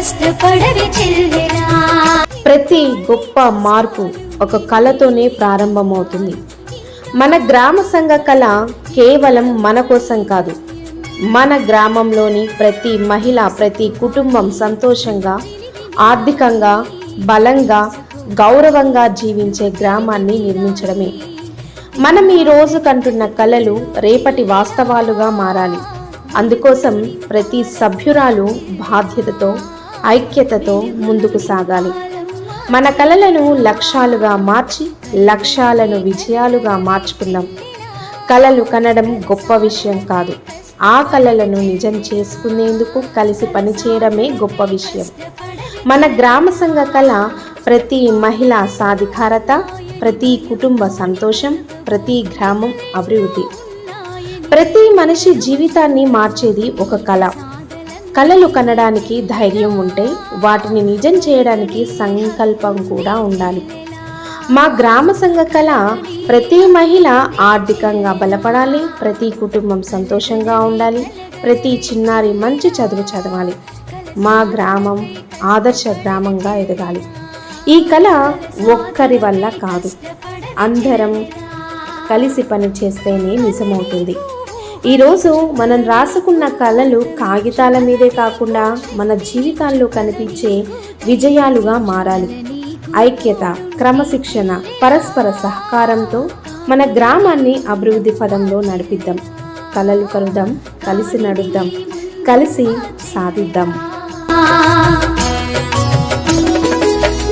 కష్టపడవి చెల్లెలా. ప్రతి గొప్ప మార్పు ఒక కళతోనే ప్రారంభమవుతుంది. మన గ్రామ సంఘ కళ కేవలం మన కోసం కాదు, మన గ్రామంలోని ప్రతి మహిళ, ప్రతి కుటుంబం సంతోషంగా, ఆర్థికంగా, బలంగా, గౌరవంగా జీవించే గ్రామాన్ని నిర్మించడమే. మనం ఈరోజు కంటున్న కలలు రేపటి వాస్తవాలుగా మారాలి. అందుకోసం ప్రతి సభ్యురాలు బాధ్యతతో, ఐక్యతతో ముందుకు సాగాలి. మన కలలను లక్ష్యాలుగా మార్చి, లక్ష్యాలను విజయాలుగా మార్చుకుందాం. కలలు కనడం గొప్ప విషయం కాదు, ఆ కలలను నిజం చేసుకునేందుకు కలిసి పనిచేయడమే గొప్ప విషయం. మన గ్రామ సంఘ కళ ప్రతి మహిళ సాధికారత, ప్రతి కుటుంబ సంతోషం, ప్రతి గ్రామం అభివృద్ధి. ప్రతి మనిషి జీవితాన్ని మార్చేది ఒక కళ. కళలు కనడానికి ధైర్యం ఉంటే వాటిని నిజం చేయడానికి సంకల్పం కూడా ఉండాలి. మా గ్రామ సంఘ కళ ప్రతి మహిళ ఆర్థికంగా బలపడాలి, ప్రతి కుటుంబం సంతోషంగా ఉండాలి, ప్రతి చిన్నారి మంచి చదువు చదవాలి, మా గ్రామం ఆదర్శ గ్రామంగా ఎదగాలి. ఈ కళ ఒక్కరి వల్ల కాదు, అందరం కలిసి పని చేస్తేనే నిజమవుతుంది. ఈరోజు మనం రాసుకున్న కళలు కాగితాల మీదే కాకుండా మన జీవితాల్లో కనిపించే విజయాలుగా మారాలి. ఐక్యత, క్రమశిక్షణ, పరస్పర సహకారంతో మన గ్రామాన్ని అభివృద్ధి పదంలో నడిపిద్దాం. కలలు కలుద్దాం, కలిసి నడుద్దాం, కలిసి సాధిద్దాం.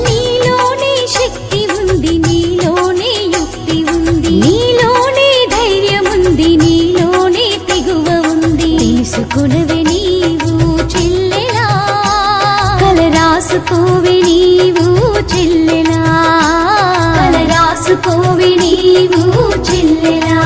నీలోనే శక్తి ఉంది, నీలోనే యుక్తి ఉంది, నీలోనే ధైర్యం ఉంది, నీలోనే తెగువ ఉంది. తెలుసుకునవే నీవు చెల్లెలా, కల రాసుకోవే నీవు చెల్లెలా, కల రాసుకోవే నీవు చెల్లెలా.